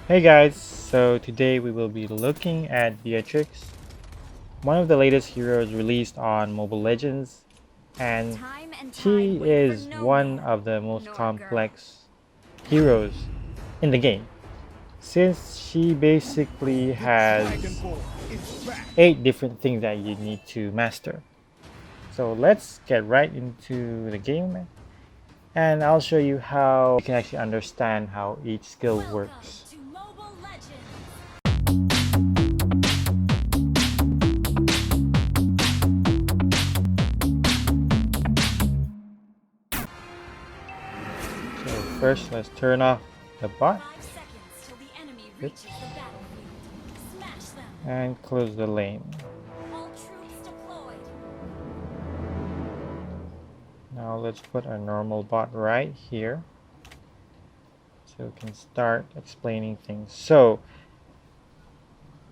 Hey guys, so today we will be looking at Beatrix, one of the latest heroes released on Mobile Legends, and she is one of the most complex heroes in the game, since she basically has 8 different things that you need to master. So let's get right into the game, and I'll show you how you can actually understand how each skill works. So first, let's turn off the bot. Oops. And close the lane. Now let's put a normal bot right here so we can start explaining things. So,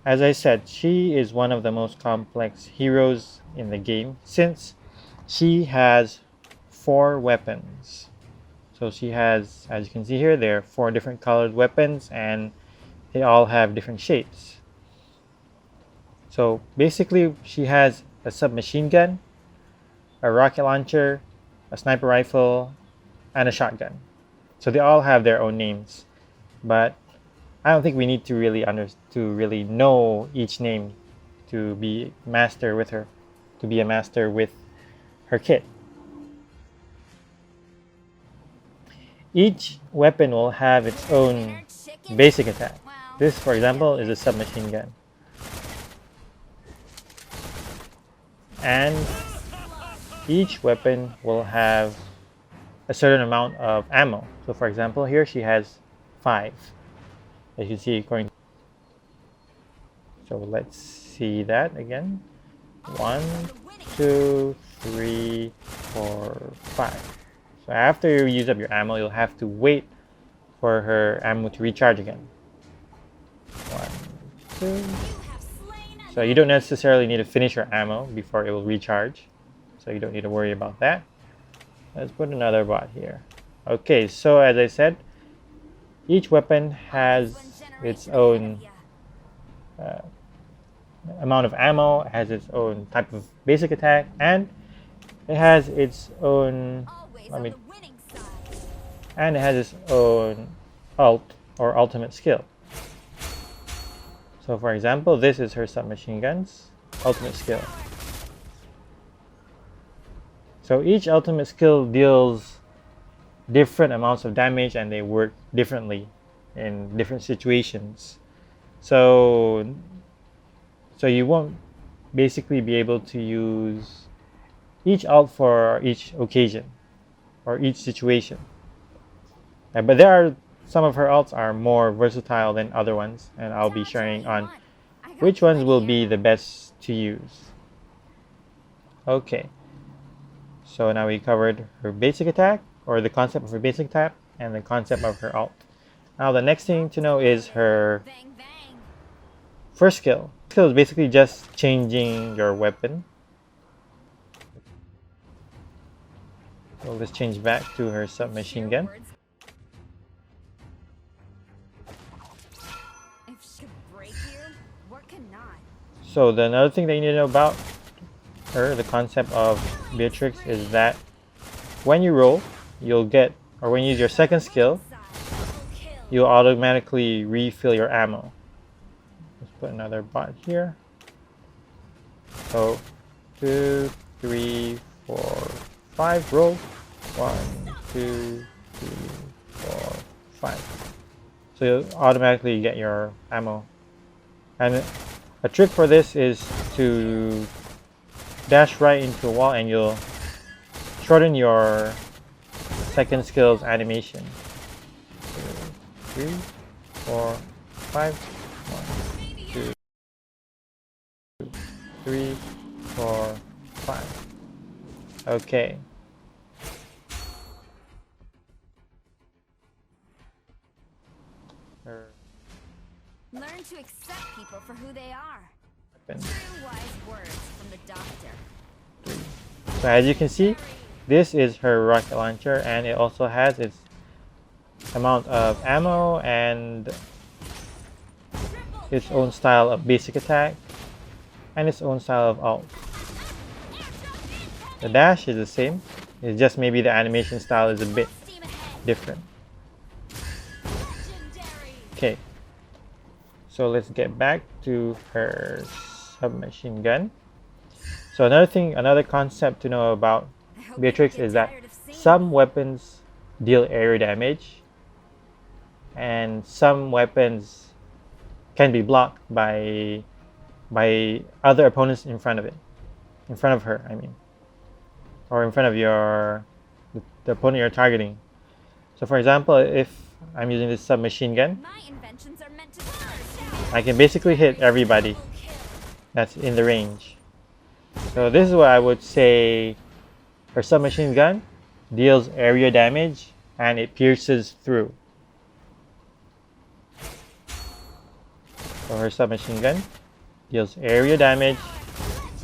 as I said, she is one of the most complex heroes in the game since she has 4 weapons. So she has, as you can see here, there are 4 different colored weapons and they all have different shapes. So basically she has a submachine gun, a rocket launcher, a sniper rifle, and a shotgun. So they all have their own names, but I don't think we need to really know each name to be master with her, to be a master with her kit. Each weapon will have its own basic attack. This, for example, is a submachine gun. And each weapon will have a certain amount of ammo. So for example, here she has 5, as you see according. So let's see that again. 1, 2, 3, 4, 5. So after you use up your ammo, you'll have to wait for her ammo to recharge again. 1, 2. So you don't necessarily need to finish your ammo before it will recharge. So you don't need to worry about that. Let's put another bot here. Okay, so as I said, each weapon has its own amount of ammo, has its own type of basic attack, and it has its own ult or ultimate skill. So for example, this is her submachine gun's ultimate skill. So each ultimate skill deals different amounts of damage and they work differently in different situations. So you won't basically be able to use each ult for each occasion or each situation. But there are some of her ults are more versatile than other ones, and I'll be sharing on which ones will be the best to use. Okay, so now we covered her basic attack, or the concept of her basic attack, and the concept of her ult. Now the next thing to know is her first skill. Skill is basically just changing your weapon. So let's change back to her submachine gun. So the another thing that you need to know about her, the concept of Beatrix, is that when you roll, you'll get, or when you use your second skill, you'll automatically refill your ammo. Let's put another bot here. So 2, 3, 4, 5, roll. 1, 2, 3, 4, 5. So you'll automatically get your ammo. And a trick for this is to dash right into a wall and you'll shorten your second skill's animation. 2, 3, 4, 5. 1, 2, 3, 4, 5. Okay. Learn to accept people for who they are. True wise words from the doctor. So as you can see, this is her rocket launcher, and it also has its amount of ammo and its own style of basic attack and its own style of ult. The dash is the same, it's just maybe the animation style is a bit different. Okay, so let's get back to her submachine gun. So another concept to know about Beatrix is that some weapons deal area damage and some weapons can be blocked by other opponents in front of her, I mean, or in front of the opponent you're targeting. So for example, if I'm using this submachine gun, I can basically hit everybody that's in the range. So this is what I would say her submachine gun deals area damage and it pierces through. So her submachine gun deals area damage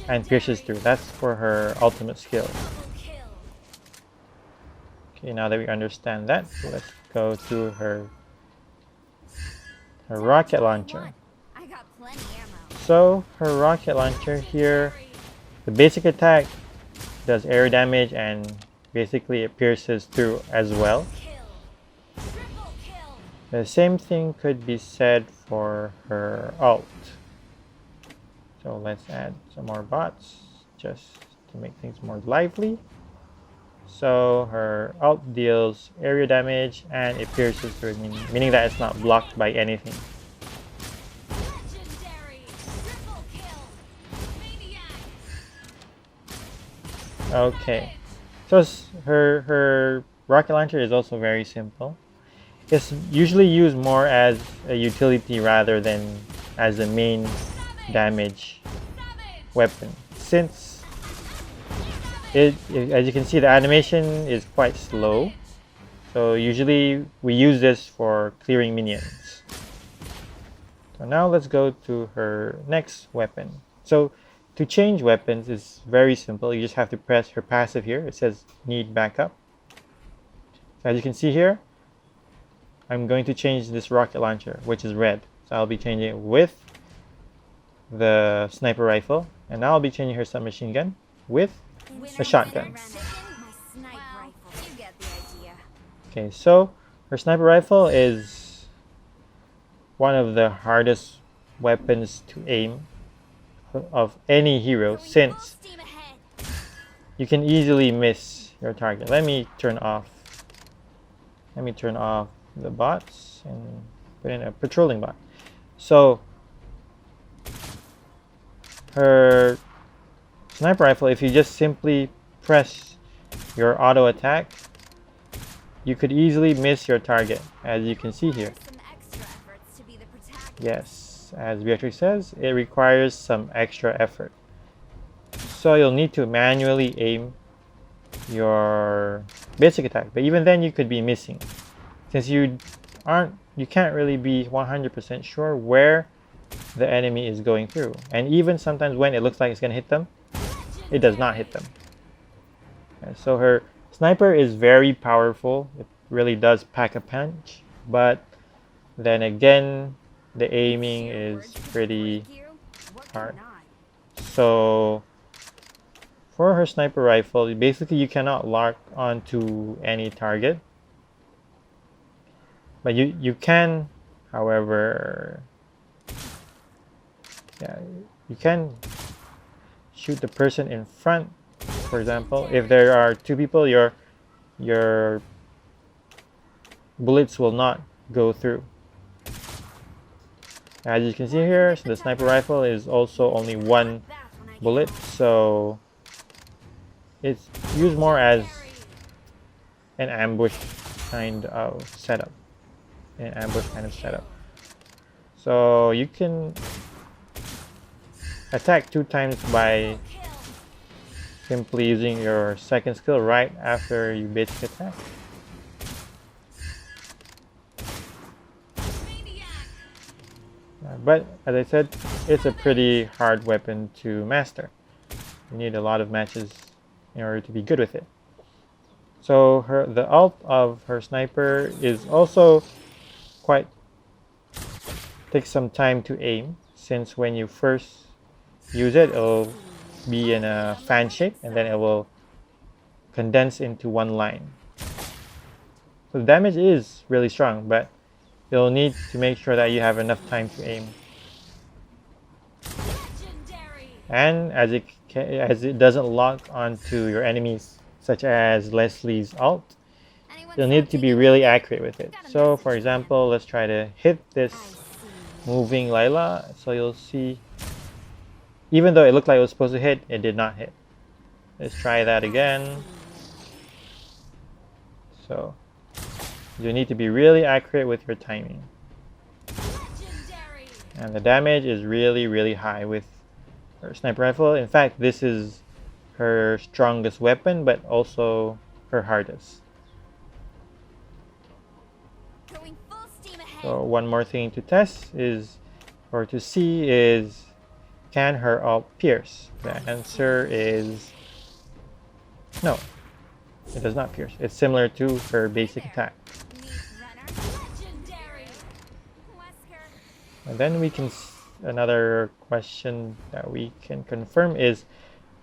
and pierces through. That's for her ultimate skill. Okay, now that we understand that, let's go to her rocket launcher. So her rocket launcher here, the basic attack does area damage and basically it pierces through as well. The same thing could be said for her ult. So let's add some more bots just to make things more lively. So her ult deals area damage and it pierces through, meaning that it's not blocked by anything. Okay, so her rocket launcher is also very simple. It's usually used more as a utility rather than as a main damage weapon, since as you can see, the animation is quite slow. So usually we use this for clearing minions. So now let's go to her next weapon. So to change weapons is very simple. You just have to press her passive here. It says need backup. So as you can see here, I'm going to change this rocket launcher, which is red. So I'll be changing it with the sniper rifle, and now I'll be changing her submachine gun with a shotgun. Okay, so her sniper rifle is one of the hardest weapons to aim of any hero, since you can easily miss your target. Let me turn off the bots and put in a patrolling bot. So her sniper rifle, if you just simply press your auto attack, you could easily miss your target, as you can see here. Yes, as Beatrix says, it requires some extra effort. So you'll need to manually aim your basic attack, but even then you could be missing, since you can't really be 100% sure where the enemy is going through. And even sometimes when it looks like it's going to hit them, it does not hit them. Okay, so her sniper is very powerful. It really does pack a punch, but then again, the aiming is pretty hard. So for her sniper rifle, basically you cannot lock onto any target, but you can, however, you can shoot the person in front. For example, if there are two people, your bullets will not go through. As you can see here, so the sniper rifle is also only one bullet, so it's used more as an ambush kind of setup. So you can attack 2 times by simply using your second skill right after you basic attack. But as I said, it's a pretty hard weapon to master. You need a lot of matches in order to be good with it. So the ult of her sniper is also quite take some time to aim, since when you first use it, it'll be in a fan shape and then it will condense into one line. So the damage is really strong, but you'll need to make sure that you have enough time to aim. And as it doesn't lock onto your enemies, such as Leslie's ult, you'll need to be really accurate with it. So for example, let's try to hit this moving Lila. So you'll see, even though it looked like it was supposed to hit, it did not hit. Let's try that again. So you need to be really accurate with your timing. And the damage is really high with her sniper rifle. In fact, this is her strongest weapon, but also her hardest. So one more thing to test is, or to see is, can her ult pierce? The answer is no. It does not pierce. It's similar to her basic attack. And then we can, another question that we can confirm is,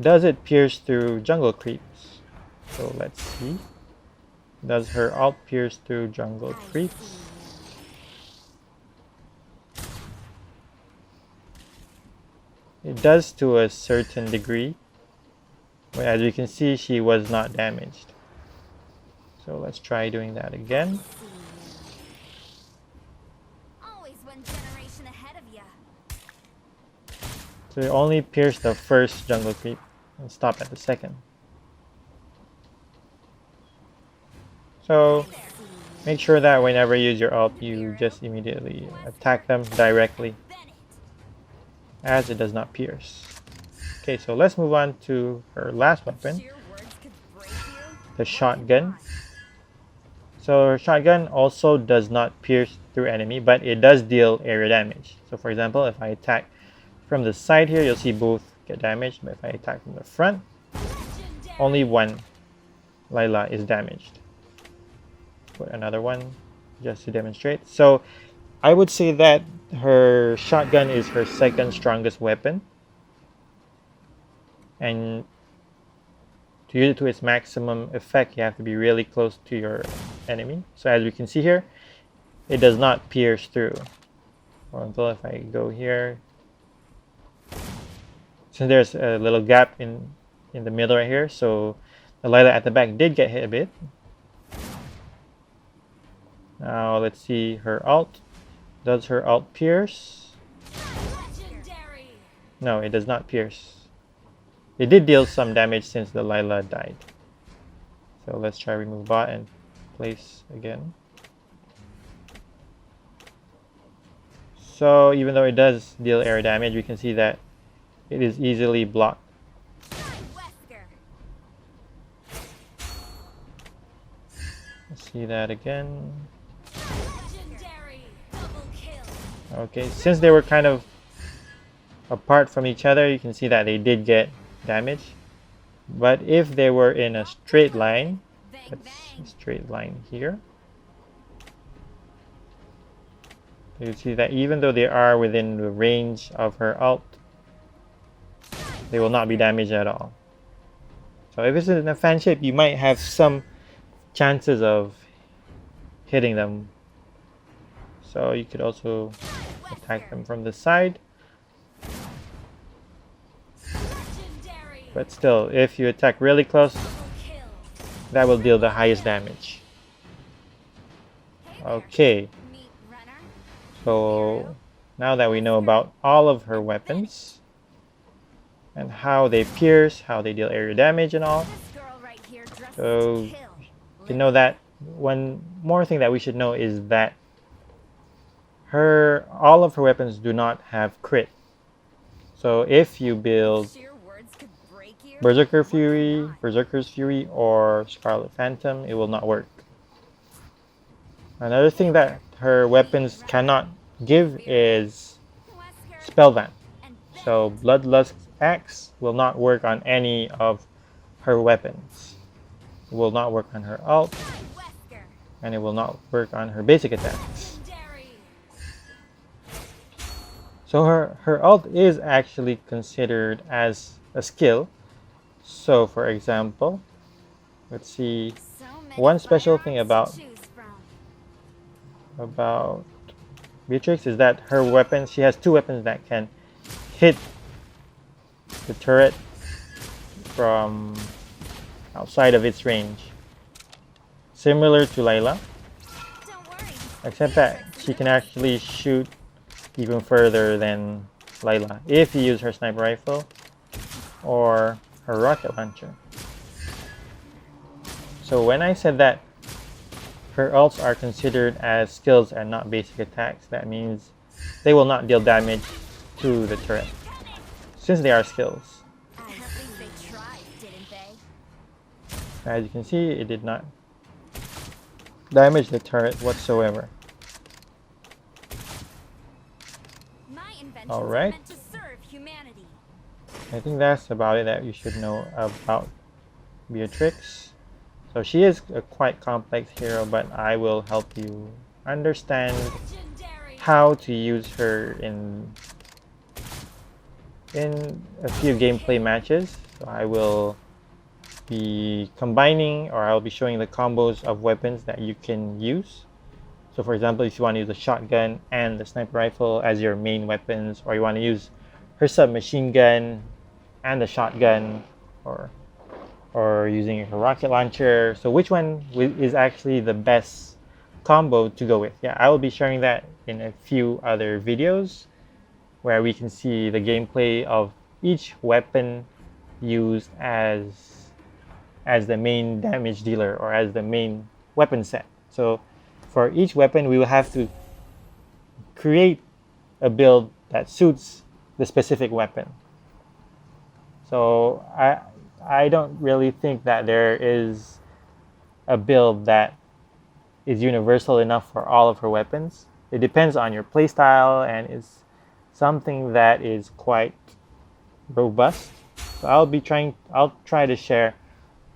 does it pierce through jungle creeps? So let's see. Does her ult pierce through jungle creeps? It does to a certain degree. But as you can see, she was not damaged. So let's try doing that again. So you only pierce the first jungle creep and stop at the second. So make sure that whenever you use your ult, you just immediately attack them directly, as it does not pierce. Okay, so let's move on to her last weapon, the shotgun. So her shotgun also does not pierce through enemy, but it does deal area damage. So for example, if I attack from the side here, you'll see both get damaged, but if I attack from the front, only one Lila is damaged. Put another one just to demonstrate. So I would say that her shotgun is her second strongest weapon, and to use it to its maximum effect, you have to be really close to your enemy. So as we can see here, it does not pierce through. For example, if I go here, since there's a little gap in the middle right here, so the Lila at the back did get hit a bit. Now let's see her ult. Does her ult pierce? No, it does not pierce. It did deal some damage since the Lila died. So let's try remove bot and place again. So even though it does deal air damage, we can see that it is easily blocked. Let's see that again. Okay, since they were kind of apart from each other, you can see that they did get damage. But if they were in a straight line, that's a straight line here, you can see that even though they are within the range of her ult, they will not be damaged at all. So if it's in a fan shape, you might have some chances of hitting them. So you could also attack them from the side. But still, if you attack really close, that will deal the highest damage. Okay. So now that we know about all of her weapons and how they pierce, how they deal area damage and all, so you can know that one more thing that we should know is that all of her weapons do not have crit. So if you build Berserker's Fury, or Scarlet Phantom, it will not work. Another thing that her weapons cannot give is Spellvamp. So Bloodlust Axe will not work on any of her weapons. It will not work on her ult, and it will not work on her basic attacks. So her ult is actually considered as a skill. So for example, let's see, So many one special thing firearms to choose from. about Beatrix is that her weapons, she has two weapons that can hit the turret from outside of its range. Similar to Layla, Don't worry. except that she can actually shoot even further than Layla if you use her sniper rifle or her rocket launcher. So when I said that her ults are considered as skills and not basic attacks, that means they will not deal damage to the turret, since they are skills. At least they tried, didn't they? As you can see, it did not damage the turret whatsoever. My inventions All are right. meant to serve humanity. I think that's about it that you should know about Beatrix. So she is a quite complex hero, but I will help you understand Legendary. how to use her in a few gameplay matches. So I will be combining, or I'll be showing the combos of weapons that you can use. So for example, if you want to use the shotgun and the sniper rifle as your main weapons, or you want to use her submachine gun and the shotgun, or using her rocket launcher. So which one is actually the best combo to go with? Yeah, I will be sharing that in a few other videos where we can see the gameplay of each weapon used as the main damage dealer or as the main weapon set. So for each weapon, we will have to create a build that suits the specific weapon. So I don't really think that there is a build that is universal enough for all of her weapons. It depends on your playstyle and is something that is quite robust. So I'll try to share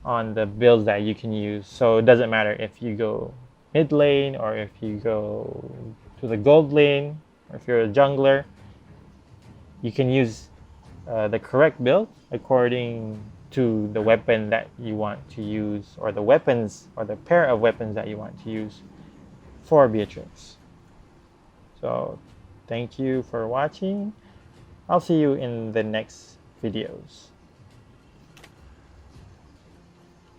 on the builds that you can use. So it doesn't matter if you go mid lane or if you go to the gold lane or if you're a jungler, you can use the correct build according to the weapon that you want to use, or the weapons or the pair of weapons that you want to use for Beatrix. So thank you for watching. I'll see you in the next videos.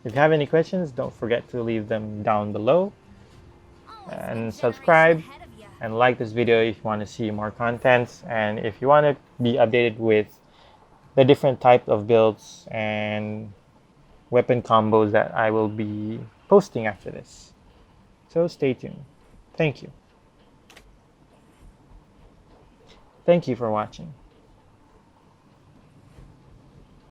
If you have any questions, don't forget to leave them down below, Always and one subscribe generation ahead of ya. and like this video if you want to see more contents, and if you want to be updated with the different type of builds and weapon combos that I will be posting after this. So stay tuned. Thank you. Thank you for watching.